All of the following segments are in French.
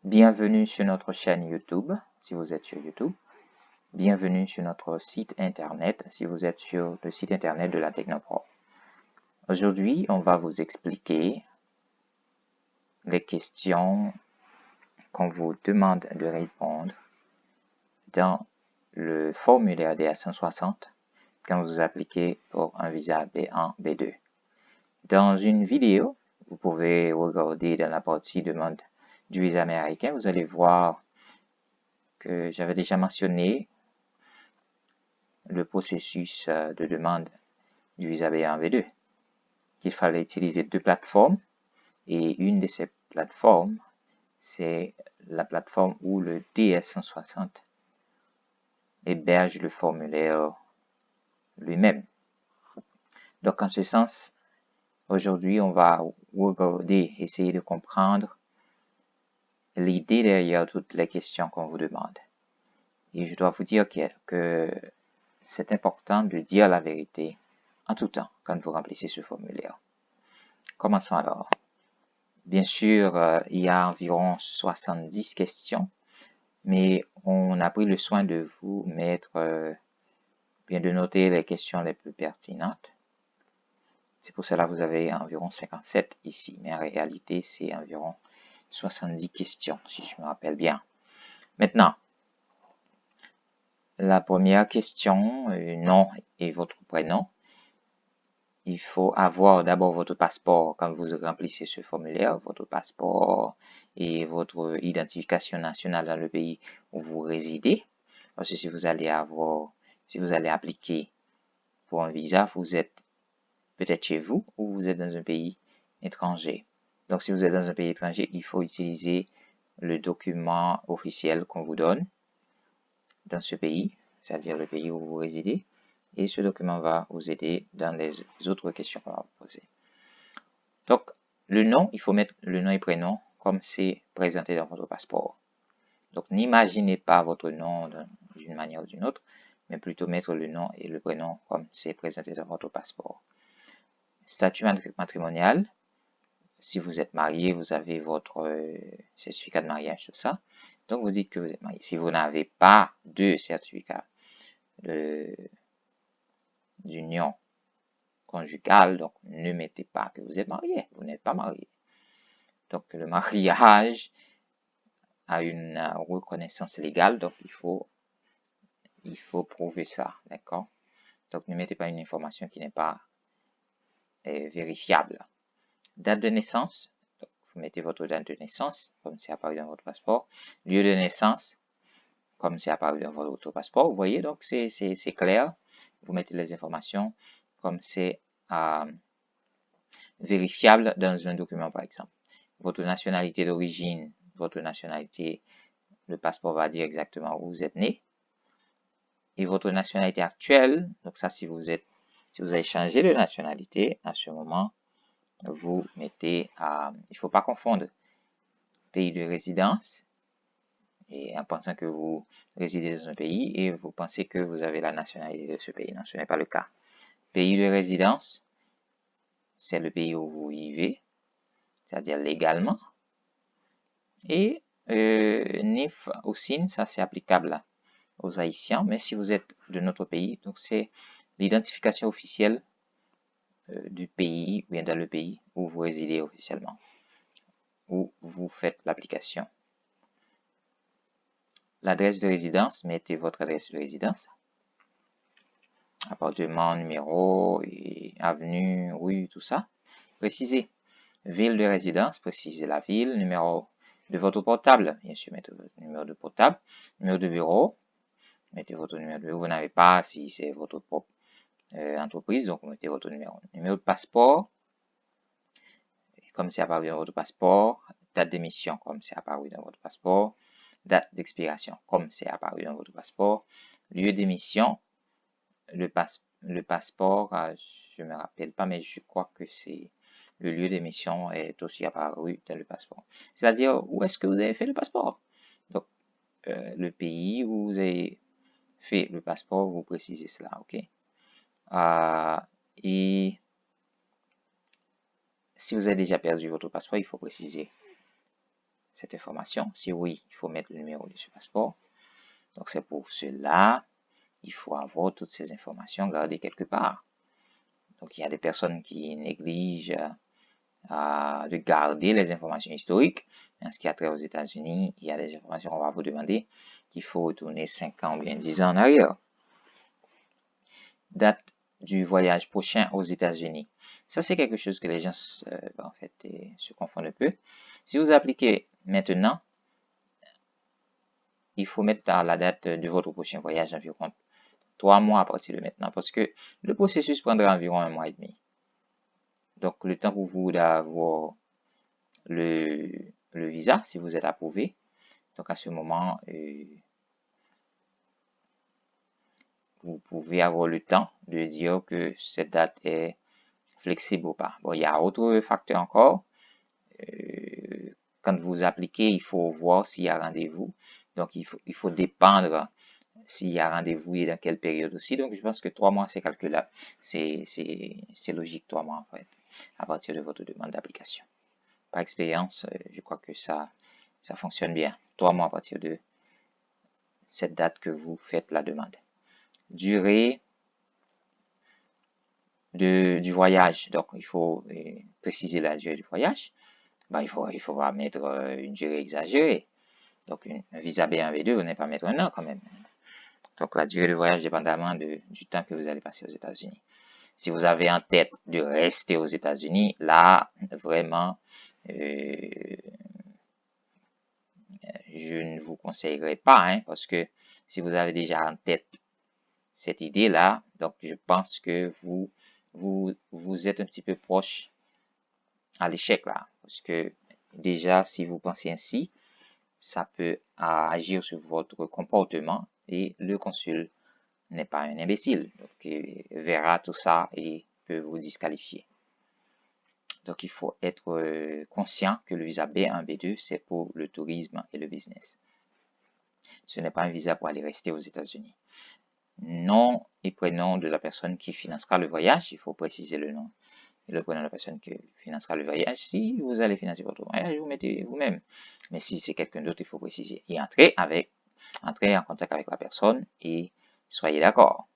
Bienvenue sur notre chaîne YouTube, si vous êtes sur YouTube. Bienvenue sur notre site internet, si vous êtes sur le site internet de la Technopro. Aujourd'hui, on va vous expliquer les questions qu'on vous demande de répondre dans le formulaire DA160 quand vous appliquez pour un visa B1, B2. Dans une vidéo, vous pouvez regarder dans la partie demande du visa américain, vous allez voir que j'avais déjà mentionné le processus de demande du visa B1, B2, qu'il fallait utiliser deux plateformes, et une de ces plateformes, c'est la plateforme où le DS160 héberge le formulaire lui-même. Donc, en ce sens, aujourd'hui, on va regarder, essayer de comprendre l'idée derrière toutes les questions qu'on vous demande. Et je dois vous dire que c'est important de dire la vérité en tout temps quand vous remplissez ce formulaire. Commençons alors. Bien sûr, il y a environ 70 questions, mais on a pris le soin de vous mettre, bien de noter les questions les plus pertinentes. C'est pour cela que vous avez environ 57 ici, mais en réalité, c'est environ 70 questions, si je me rappelle bien. Maintenant, la première question, nom et votre prénom. Il faut avoir d'abord votre passeport quand vous remplissez ce formulaire, votre passeport et votre identification nationale dans le pays où vous résidez. Parce que si vous allez appliquer pour un visa, vous êtes peut-être chez vous ou vous êtes dans un pays étranger. Donc, si vous êtes dans un pays étranger, il faut utiliser le document officiel qu'on vous donne dans ce pays, c'est-à-dire le pays où vous résidez. Et ce document va vous aider dans les autres questions qu'on va vous poser. Donc, le nom, il faut mettre le nom et prénom comme c'est présenté dans votre passeport. Donc, n'imaginez pas votre nom d'une manière ou d'une autre, mais plutôt mettre le nom et le prénom comme c'est présenté dans votre passeport. Statut matrimonial, si vous êtes marié, vous avez votre certificat de mariage, tout ça. Donc, vous dites que vous êtes marié. Si vous n'avez pas de certificat d'union conjugale, donc ne mettez pas que vous êtes marié, vous n'êtes pas marié. Donc le mariage a une reconnaissance légale, donc il faut prouver ça, d'accord? Donc ne mettez pas une information qui n'est pas vérifiable. Date de naissance, donc, vous mettez votre date de naissance, comme c'est apparu dans votre passeport. Lieu de naissance, comme c'est apparu dans votre passeport. Vous voyez, donc c'est clair. Vous mettez les informations comme c'est vérifiable dans un document, par exemple. Votre nationalité d'origine, votre nationalité, le passeport va dire exactement où vous êtes né. Et votre nationalité actuelle, donc ça, si vous avez changé de nationalité, à ce moment, vous mettez, il ne faut pas confondre pays de résidence, et en pensant que vous résidez dans un pays, et vous pensez que vous avez la nationalité de ce pays. Non, ce n'est pas le cas. Pays de résidence, c'est le pays où vous vivez, c'est-à-dire légalement. Et NIF ou SIN, ça c'est applicable aux Haïtiens, mais si vous êtes de notre pays, donc c'est l'identification officielle du pays, ou bien dans le pays où vous résidez officiellement, où vous faites l'application. L'adresse de résidence, mettez votre adresse de résidence. Appartement, numéro, et avenue, rue, tout ça. Précisez. Ville de résidence, précisez la ville. Numéro de votre portable, bien sûr, mettez votre numéro de portable. Numéro de bureau, mettez votre numéro de bureau. Vous n'avez pas si c'est votre propre entreprise, donc mettez votre numéro. Numéro de passeport, comme c'est apparu dans votre passeport. Date d'émission, comme c'est apparu dans votre passeport. Date d'expiration, comme c'est apparu dans votre passeport. Lieu d'émission, le passeport, je ne me rappelle pas, mais je crois que c'est le lieu d'émission est aussi apparu dans le passeport. C'est-à-dire, où est-ce que vous avez fait le passeport? Donc, le pays où vous avez fait le passeport, vous précisez cela, ok? Et si vous avez déjà perdu votre passeport, il faut préciser cette information? Si oui, il faut mettre le numéro de ce passeport. Donc c'est pour cela, il faut avoir toutes ces informations gardées quelque part. Donc il y a des personnes qui négligent de garder les informations historiques. En ce qui a trait aux États-Unis, il y a des informations qu'on va vous demander qu'il faut retourner 5 ans ou bien 10 ans en arrière. Date du voyage prochain aux États-Unis. Ça, c'est quelque chose que les gens en fait, se confondent un peu. Si vous appliquez maintenant, il faut mettre la date de votre prochain voyage environ 3 mois à partir de maintenant, parce que le processus prendra environ 1 mois et demi. Donc, le temps pour vous d'avoir le visa, si vous êtes approuvé. Donc, à ce moment, vous pouvez avoir le temps de dire que cette date est flexible ou pas. Bon, il y a autre facteur encore. Quand vous appliquez, il faut voir s'il y a rendez-vous. Donc, il faut dépendre s'il y a rendez-vous et dans quelle période aussi. Donc, je pense que 3 mois, c'est calculable. C'est logique, 3 mois, en fait, à partir de votre demande d'application. Par expérience, je crois que ça fonctionne bien. 3 mois à partir de cette date que vous faites la demande. Durée du voyage. Donc, il faut préciser la durée du voyage. Ben, il faut pas mettre une durée exagérée. Donc, un visa B1, B2, vous n'allez pas mettre 1 an quand même. Donc, la durée du voyage dépendamment du temps que vous allez passer aux États-Unis. Si vous avez en tête de rester aux États-Unis, là, vraiment, je ne vous conseillerais pas, hein, parce que si vous avez déjà en tête cette idée-là, donc je pense que vous êtes un petit peu proche à l'échec là, parce que déjà, si vous pensez ainsi, ça peut agir sur votre comportement et le consul n'est pas un imbécile, donc il verra tout ça et peut vous disqualifier. Donc il faut être conscient que le visa B1, B2, c'est pour le tourisme et le business. Ce n'est pas un visa pour aller rester aux États-Unis. Nom et prénom de la personne qui financera le voyage, il faut préciser le nom et le prénom de la personne qui financera le voyage. Si vous allez financer votre voyage, vous mettez vous-même. Mais si c'est quelqu'un d'autre, il faut préciser. Et entrez en contact avec la personne et soyez d'accord.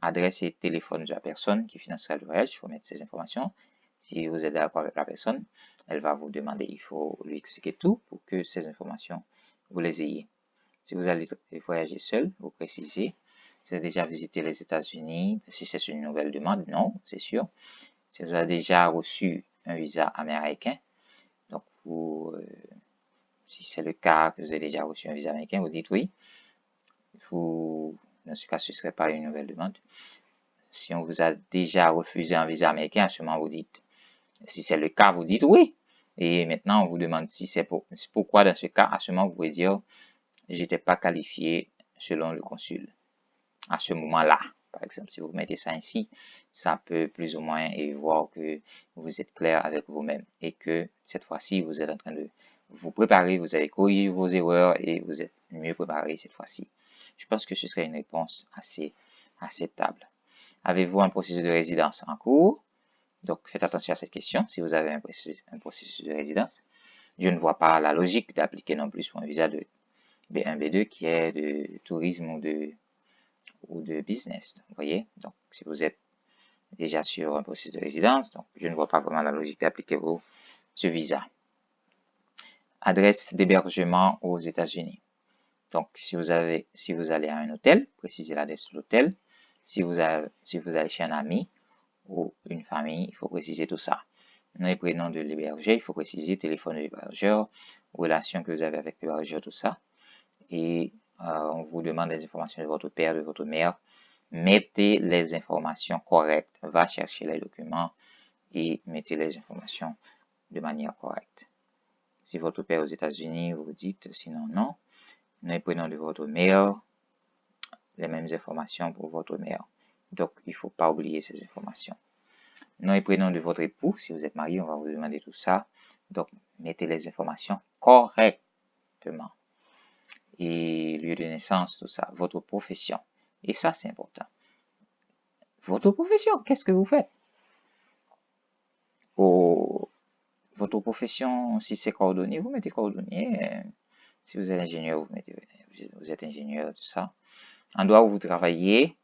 Adresse et téléphone de la personne qui financera le voyage, il faut mettre ces informations. Si vous êtes d'accord avec la personne, elle va vous demander, il faut lui expliquer tout pour que ces informations, vous les ayez. Si vous allez voyager seul, vous précisez. Si vous avez déjà visité les États-Unis, si c'est une nouvelle demande, non, c'est sûr. Si vous avez déjà reçu un visa américain, donc si c'est le cas que vous avez déjà reçu un visa américain, vous dites oui. Dans ce cas, ce ne serait pas une nouvelle demande. Si on vous a déjà refusé un visa américain, à ce moment, vous dites, si c'est le cas, vous dites oui. Et maintenant, on vous demande si c'est pourquoi dans ce cas, à ce moment, vous pouvez dire, j'étais pas qualifié selon le consul. À ce moment-là, par exemple, si vous mettez ça ainsi, ça peut plus ou moins voir que vous êtes clair avec vous-même et que cette fois-ci, vous êtes en train de vous préparer, vous avez corrigé vos erreurs et vous êtes mieux préparé cette fois-ci. Je pense que ce serait une réponse assez acceptable. Avez-vous un processus de résidence en cours? Donc, faites attention à cette question. Si vous avez un processus de résidence, je ne vois pas la logique d'appliquer non plus pour un visa de B1, B2 qui est de tourisme ou de business. Vous voyez? Donc, si vous êtes déjà sur un processus de résidence, donc je ne vois pas vraiment la logique d'appliquer ce visa. Adresse d'hébergement aux États-Unis. Donc, si vous allez à un hôtel, précisez l'adresse de l'hôtel. Si vous allez chez un ami ou une famille, il faut préciser tout ça. Nom et prénom de l'hébergeur, il faut préciser téléphone de l'hébergeur, relation que vous avez avec l'hébergeur, tout ça. Et on vous demande des informations de votre père, de votre mère. Mettez les informations correctes. Va chercher les documents et mettez les informations de manière correcte. Si votre père est aux États-Unis, vous dites, sinon non. Nom et prénom de votre mère, les mêmes informations pour votre mère. Donc, il ne faut pas oublier ces informations. Nom et prénom de votre époux, si vous êtes marié, on va vous demander tout ça. Donc, mettez les informations correctement. Et lieu de naissance, tout ça. Votre profession. Et ça, c'est important. Votre profession, qu'est-ce que vous faites? Votre votre profession, si c'est cordonnier, vous mettez cordonnier. Si vous êtes ingénieur, vous êtes ingénieur, tout ça. Endroit où vous travaillez,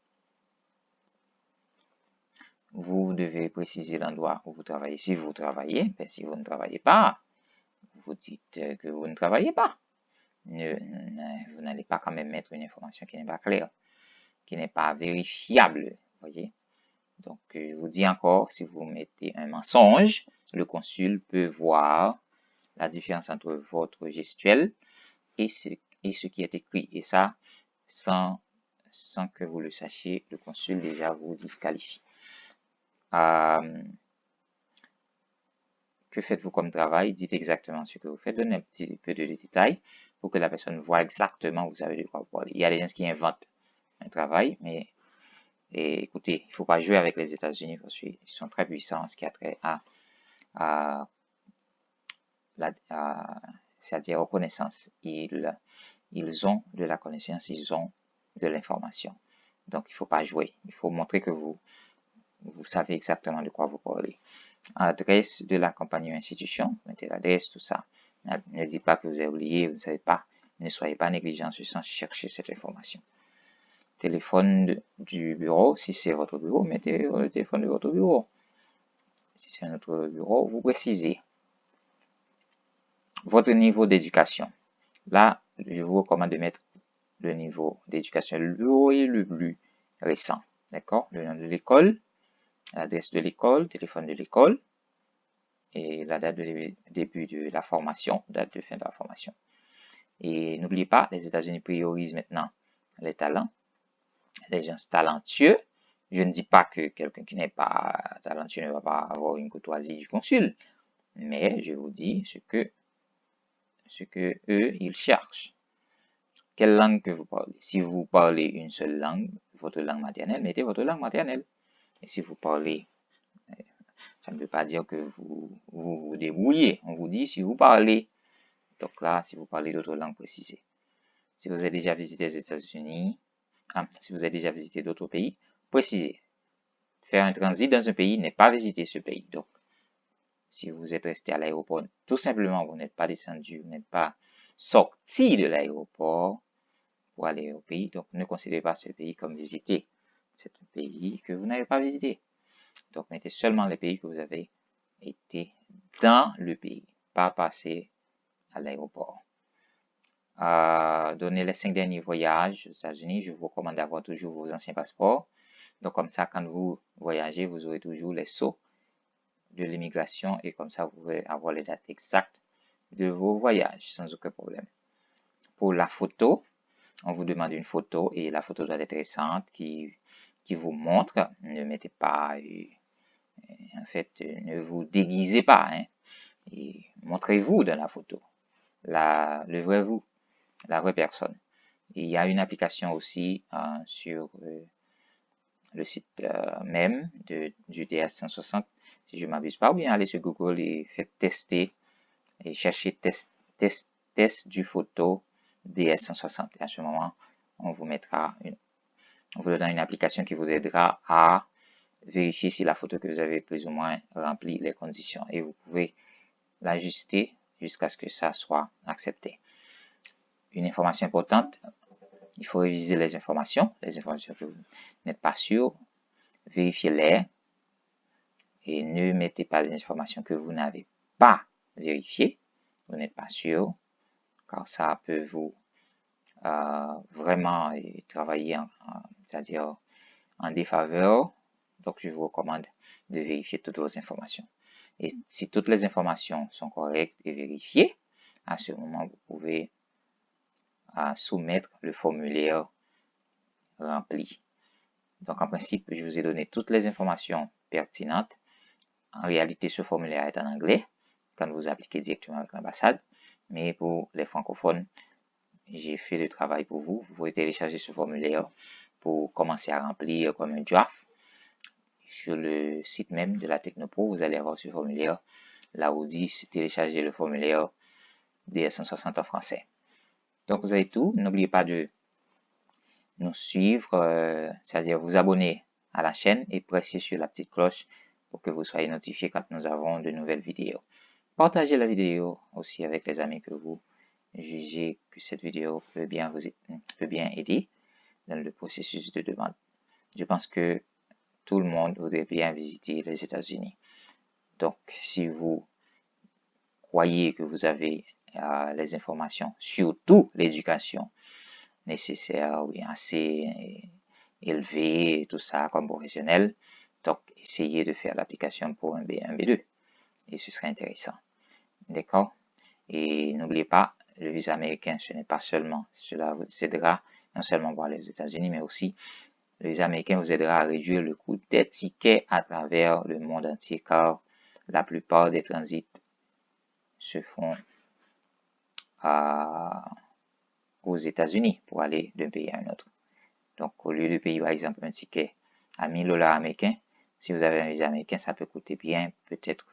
vous devez préciser l'endroit où vous travaillez. Si vous travaillez, ben, si vous ne travaillez pas, vous dites que vous ne travaillez pas. Vous n'allez pas quand même mettre une information qui n'est pas claire, qui n'est pas vérifiable, voyez. Donc, je vous dis encore, si vous mettez un mensonge, le consul peut voir la différence entre votre gestuelle et ce qui est écrit. Et ça, sans que vous le sachiez, le consul déjà vous disqualifie. Que faites-vous comme travail? Dites exactement ce que vous faites. Donnez un petit peu de détails pour que la personne voit exactement où vous savez de quoi vous parlez. Il y a des gens qui inventent un travail, mais écoutez, il ne faut pas jouer avec les États-Unis parce qu'ils sont très puissants en ce qui a trait c'est-à-dire aux connaissances. Ils ont de la connaissance, ils ont de l'information. Donc, il ne faut pas jouer. Il faut montrer que vous savez exactement de quoi vous parlez. Adresse de la compagnie ou institution, mettez l'adresse, tout ça. Ne dites pas que vous avez oublié, vous ne savez pas. Ne soyez pas négligent sans chercher cette information. Téléphone du bureau, si c'est votre bureau, mettez le téléphone de votre bureau. Si c'est un autre bureau, vous précisez. Votre niveau d'éducation. Là, je vous recommande de mettre le niveau d'éducation le haut et le plus récent. D'accord? Le nom de l'école, l'adresse de l'école, téléphone de l'école et la date de début de la formation, date de fin de la formation. Et n'oubliez pas, les États-Unis priorisent maintenant les talents, les gens talentueux. Je ne dis pas que quelqu'un qui n'est pas talentueux ne va pas avoir une courtoisie du consul, mais je vous dis ce que eux, ils cherchent. Quelle langue que vous parlez? Si vous parlez une seule langue, votre langue maternelle, mettez votre langue maternelle. Et si vous parlez, ça ne veut pas dire que vous débrouillez. On vous dit si vous parlez. Donc là, si vous parlez d'autres langues, précisez. Si vous avez déjà visité les États-Unis, si vous avez déjà visité d'autres pays, précisez. Faire un transit dans un pays n'est pas visiter ce pays. Donc, si vous êtes resté à l'aéroport, tout simplement, vous n'êtes pas descendu, vous n'êtes pas sorti de l'aéroport pour aller au pays. Donc, ne considérez pas ce pays comme visité. C'est un pays que vous n'avez pas visité. Donc, mettez seulement les pays que vous avez été dans le pays, pas passé à l'aéroport. Donnez les 5 derniers voyages aux États-Unis. Je vous recommande d'avoir toujours vos anciens passeports. Donc, comme ça, quand vous voyagez, vous aurez toujours les sceaux de l'immigration et comme ça, vous pourrez avoir les dates exactes de vos voyages sans aucun problème. Pour la photo, on vous demande une photo et la photo doit être récente qui vous montre. Ne mettez pas, en fait, ne vous déguisez pas. Hein, et montrez-vous dans la photo, le vrai vous, la vraie personne. Et il y a une application aussi sur le site même du DS160, si je ne m'abuse pas, ou bien allez sur Google et faites tester et cherchez test du photo DS160. Et à ce moment, on vous donnera une application qui vous aidera à vérifier si la photo que vous avez plus ou moins remplit les conditions et vous pouvez l'ajuster jusqu'à ce que ça soit accepté. Une information importante, il faut réviser les informations que vous n'êtes pas sûr, vérifiez-les et ne mettez pas les informations que vous n'avez pas vérifiées, vous n'êtes pas sûr, car ça peut vous vraiment travailler c'est-à-dire en défaveur. Donc, je vous recommande de vérifier toutes vos informations. Et si toutes les informations sont correctes et vérifiées, à ce moment, vous pouvez soumettre le formulaire rempli. Donc, en principe, je vous ai donné toutes les informations pertinentes. En réalité, ce formulaire est en anglais quand vous appliquez directement avec l'ambassade. Mais pour les francophones, j'ai fait le travail pour vous. Vous pouvez télécharger ce formulaire pour commencer à remplir comme un draft. Sur le site même de la Technopro, vous allez avoir ce formulaire. Là où dit télécharger le formulaire DS160 en français. Donc, vous avez tout. N'oubliez pas de nous suivre, c'est-à-dire vous abonner à la chaîne et presser sur la petite cloche pour que vous soyez notifié quand nous avons de nouvelles vidéos. Partagez la vidéo aussi avec les amis que vous jugez que cette vidéo peut bien aider dans le processus de demande. Je pense que tout le monde voudrait bien visiter les États-Unis. Donc, si vous croyez que vous avez les informations, surtout l'éducation nécessaire, oui, assez élevée, tout ça comme professionnel, donc essayez de faire l'application pour un B1, B2 et ce serait intéressant. D'accord? Et n'oubliez pas, le visa américain, ce n'est pas seulement, cela vous aidera non seulement pour aller aux États-Unis, mais aussi le visa américain vous aidera à réduire le coût des tickets à travers le monde entier, car la plupart des transits se font aux États-Unis pour aller d'un pays à un autre. Donc, au lieu de payer, par exemple, un ticket à 1000 $ américains, si vous avez un visa américain, ça peut coûter bien, peut-être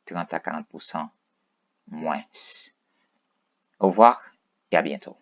30 à 40% moins. Au revoir et à bientôt.